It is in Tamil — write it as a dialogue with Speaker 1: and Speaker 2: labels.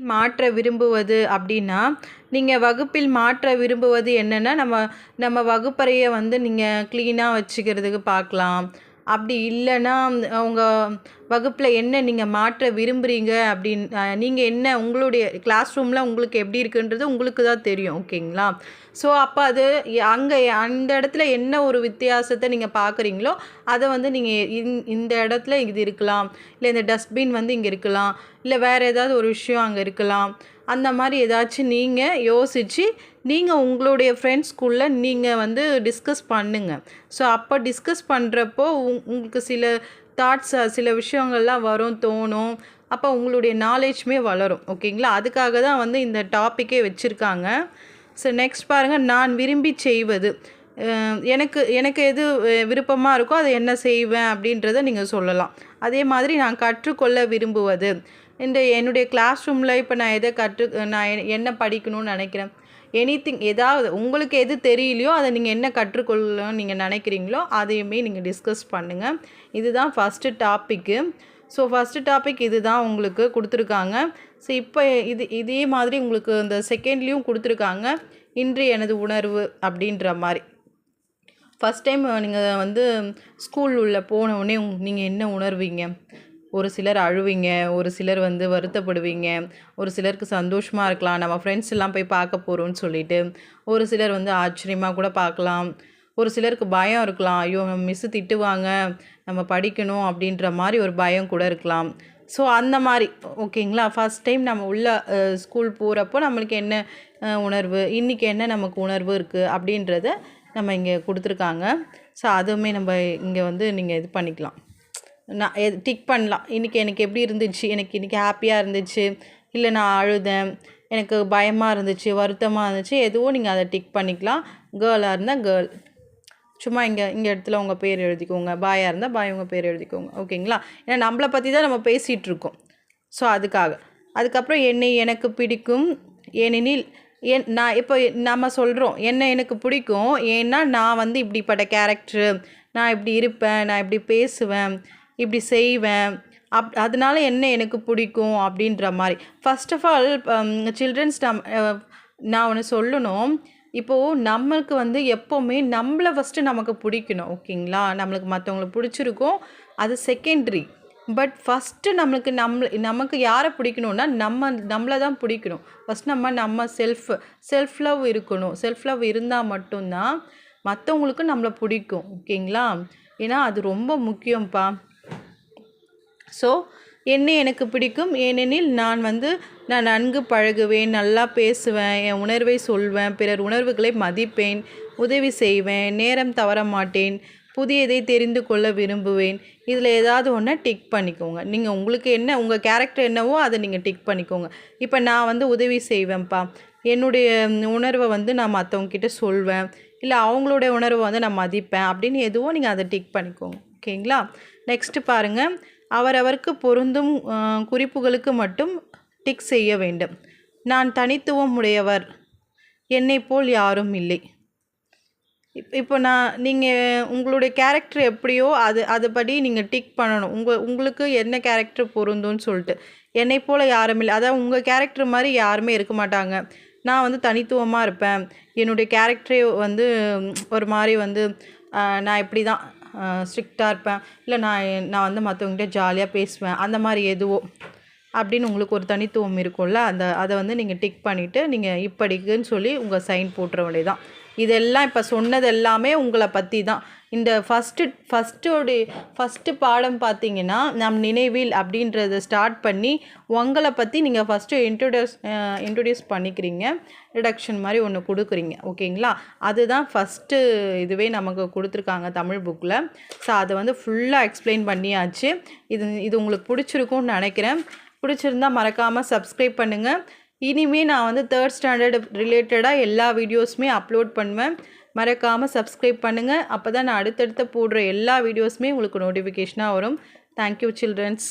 Speaker 1: மாற்ற விரும்புவது அப்படின்னா, நீங்க வகுப்பில் மாற்ற விரும்புவது என்னன்னா, நம்ம வகுப்பறைய வந்து நீங்க கிளீனா வச்சுக்கிறதுக்கு பார்க்கலாம். அப்படி இல்லன்னா, உங்க வகுப்புல என்ன நீங்க மாற்ற விரும்புறீங்க நீங்க என்ன உங்களுடைய கிளாஸ் ரூம்ல உங்களுக்கு எப்படி இருக்குன்றது உங்களுக்கு தான் தெரியும். ஓகேங்களா? ஸோ, அப்ப அது அங்க அந்த இடத்துல என்ன ஒரு வித்தியாசத்த நீங்க பார்க்குறீங்களோ, அத வந்து நீங்க இந்த இடத்துல இது இருக்கலாம். இல்ல இந்த டஸ்ட்பின் வந்து இங்க இருக்கலாம். இல்ல வேற ஏதாவது ஒரு விஷயம் அங்க இருக்கலாம். அந்த மாரி ஏதாச்சும் நீங்க யோசிச்சு, நீங்க உங்களுடைய ஃப்ரெண்ட்ஸ்குள்ள நீங்க வந்து டிஸ்கஸ் பண்ணுங்க. ஸோ, அப்போ டிஸ்கஸ் பண்ணுறப்போ உங்களுக்கு சில தாட்ஸ் சில விஷயங்கள்லாம் வரும், தோணும். அப்போ உங்களுடைய நாலேஜுமே வளரும். ஓகேங்களா? அதுக்காக தான் வந்து இந்த டாப்பிக்கே வச்சுருக்காங்க. ஸோ, நெக்ஸ்ட் பாருங்கள், நான் விரும்பி செய்வது. எனக்கு எது விருப்பமாக இருக்கோ அதை என்ன செய்வேன் அப்படின்றத நீங்கள் சொல்லலாம். அதே மாதிரி நான் கற்றுக்கொள்ள விரும்புவது. என்னுடைய கிளாஸ் ரூமில் இப்போ நான் நான் என்ன படிக்கணும்னு நினைக்கிறேன், எனிதிங் ஏதாவது உங்களுக்கு எது தெரியலையோ அதை நீங்கள் என்ன கற்றுக்கொள்ளணும்னு நீங்கள் நினைக்கிறீங்களோ அதையுமே நீங்கள் டிஸ்கஸ் பண்ணுங்கள். இதுதான் first topic. So, first topic இது தான் உங்களுக்கு கொடுத்துருக்காங்க. ஸோ, இப்போ இதே மாதிரி உங்களுக்கு இந்த செகண்ட்லேயும் கொடுத்துருக்காங்க, இன்று எனது உணர்வு அப்படின்ற மாதிரி. ஃபஸ்ட் டைம் நீங்கள் வந்து ஸ்கூல் உள்ள போனவுடனே நீங்கள் என்ன உணர்வீங்க? ஒரு சிலர் அழுவீங்க, ஒரு சிலர் வந்து வருத்தப்படுவீங்க, ஒரு சிலருக்கு சந்தோஷமாக இருக்கலாம், நம்ம ஃப்ரெண்ட்ஸ் எல்லாம் போய் பார்க்க போகிறோன்னு சொல்லிட்டு. ஒரு சிலர் வந்து ஆச்சரியமாக கூட பார்க்கலாம். ஒரு சிலருக்கு பயம் இருக்கலாம், ஐயோ மிஸ்ஸு திட்டுவாங்க, நம்ம படிக்கணும் அப்படின்ற மாதிரி ஒரு பயம் கூட இருக்கலாம். ஸோ, அந்த மாதிரி ஓகேங்களா? ஃபஸ்ட் டைம் நம்ம உள்ள ஸ்கூல் போகிறப்போ நம்மளுக்கு என்ன உணர்வு, இன்றைக்கி என்ன நமக்கு உணர்வு இருக்குது அப்படின்றத நம்ம இங்கே கொடுத்துருக்காங்க. ஸோ, அதுவுமே நம்ம இங்கே வந்து நீங்கள் இது பண்ணிக்கலாம், நான் டிக் பண்ணலாம். இன்றைக்கி எனக்கு எப்படி இருந்துச்சு, எனக்கு இன்றைக்கி ஹாப்பியாக இருந்துச்சு, இல்லை நான் அழுதேன், எனக்கு பயமாக இருந்துச்சு, வருத்தமாக இருந்துச்சு, எதுவும் நீங்கள் அதை டிக் பண்ணிக்கலாம். கேர்ளாக இருந்தால் கேர்ள், சும்மா இங்கே இடத்துல உங்கள் பேர் எழுதிக்கோங்க. பாயாக இருந்தால் பாய் உங்கள் பேர் எழுதிக்கோங்க. ஓகேங்களா? ஏன்னா நம்மளை பற்றி தான் நம்ம பேசிகிட்ருக்கோம். ஸோ, அதுக்காக. அதுக்கப்புறம் எனக்கு பிடிக்கும் ஏனெனில் நான் இப்போ நம்ம சொல்கிறோம் எனக்கு பிடிக்கும் ஏன்னா நான் வந்து இப்படிப்பட்ட கேரக்டரு, நான் இப்படி இருப்பேன், நான் இப்படி பேசுவேன், இப்படி செய்வேன், அதனால எனக்கு பிடிக்கும் அப்படின்ற மாதிரி. ஃபர்ஸ்ட் ஆஃப் ஆல் சில்ட்ரன்ஸ் நான் ஒன்று சொல்லணும். இப்போது நம்மளுக்கு வந்து எப்போவுமே நம்மளை ஃபஸ்ட்டு நமக்கு பிடிக்கணும். ஓகேங்களா? நம்மளுக்கு மற்றவங்கள பிடிச்சிருக்கும், அது செகண்ட்ரி. பட் ஃபஸ்ட்டு நமக்கு யாரை பிடிக்கணுன்னா நம்மளை தான் பிடிக்கணும். ஃபஸ்ட் நம்ம செல்ஃப் லவ் இருக்கணும். செல்ஃப் லவ் இருந்தால் மட்டும்தான் மற்றவங்களுக்கு நம்மளை பிடிக்கும். ஓகேங்களா? ஏன்னா அது ரொம்ப முக்கியம்ப்பா. ஸோ, எனக்கு பிடிக்கும் ஏனெனில் நான் நன்கு பழகுவேன், நல்லா பேசுவேன், என் உணர்வை சொல்வேன், பிறர் உணர்வுகளை மதிப்பேன், உதவி செய்வேன், நேரம் தவற மாட்டேன், புதியதை தெரிந்து கொள்ள விரும்புவேன். இதில் ஏதாவது ஒன்று டிக் பண்ணிக்கோங்க. நீங்கள் உங்களுக்கு உங்கள் கேரக்டர் என்னவோ அதை நீங்கள் டிக் பண்ணிக்கோங்க. இப்போ நான் உதவி செய்வேன்ப்பா, என்னுடைய உணர்வை நான் மற்றவங்கக்கிட்ட சொல்வேன், இல்லை அவங்களுடைய உணர்வை நான் மதிப்பேன் அப்படின்னு எதுவோ நீங்கள் அதை டிக் பண்ணிக்கோங்க. ஓகேங்களா? நெக்ஸ்ட்டு பாருங்கள், அவரவருக்கு பொருந்தும் குறிப்புகளுக்கு மட்டும் டிக் செய்ய வேண்டும். நான் தனித்துவம் உடையவர், என்னை போல் யாரும் இல்லை. இப்போ நீங்கள் உங்களுடைய கேரக்டர் எப்படியோ அதுபடி நீங்கள் டிக் பண்ணணும். உங்களுக்கு என்ன கேரக்டர் பொருந்தும்னு சொல்லிட்டு. என்னை போல் யாரும் இல்லை, அதாவது உங்கள் கேரக்டர் மாதிரி யாருமே இருக்க மாட்டாங்க. நான் தனித்துவமாக இருப்பேன், என்னுடைய கேரக்டரே ஒரு மாதிரி நான் இப்படி தான் ஸ்ட்ரிக்டாக இருப்பேன், இல்லை நான் மற்றவங்ககிட்ட ஜாலியாக பேசுவேன், அந்த மாதிரி எதுவோ அப்படின்னு உங்களுக்கு ஒரு தனித்துவம் இருக்கும்ல, அதை நீங்கள் டிக் பண்ணிவிட்டு நீங்கள் இப்படிக்குன்னு சொல்லி உங்கள் சைன் போட்டுற வேண்டியதான். இதெல்லாம் இப்போ சொன்னது எல்லாமே உங்களை பற்றி தான். இந்த ஃபஸ்ட்டு பாடம் பார்த்தீங்கன்னா நம் நினைவில் அப்படின்றத ஸ்டார்ட் பண்ணி உங்களை பற்றி நீங்கள் ஃபஸ்ட்டு இன்ட்ரடியூஸ் பண்ணிக்கிறீங்க, ரிடக்ஷன் மாதிரி ஒன்று கொடுக்குறீங்க. ஓகேங்களா? அதுதான் ஃபஸ்ட்டு இதுவே நமக்கு கொடுத்துருக்காங்க தமிழ் புக்கில். ஸோ, அதை ஃபுல்லாக எக்ஸ்பிளைன் பண்ணியாச்சு. இது உங்களுக்கு பிடிச்சிருக்கும்னு நினைக்கிறேன். பிடிச்சிருந்தா மறக்காமல் சப்ஸ்கிரைப் பண்ணுங்கள். இனிமேல் நான் 3rd ஸ்டாண்டர்ட் ரிலேட்டடாக எல்லா வீடியோஸுமே அப்லோட் பண்ணுவேன். மறக்காமல் சப்ஸ்கிரைப் பண்ணுங்கள். அப்போ தான் நான் அடுத்தடுத்து போடுற எல்லா வீடியோஸுமே உங்களுக்கு நோட்டிஃபிகேஷனாக வரும். Thank you children's.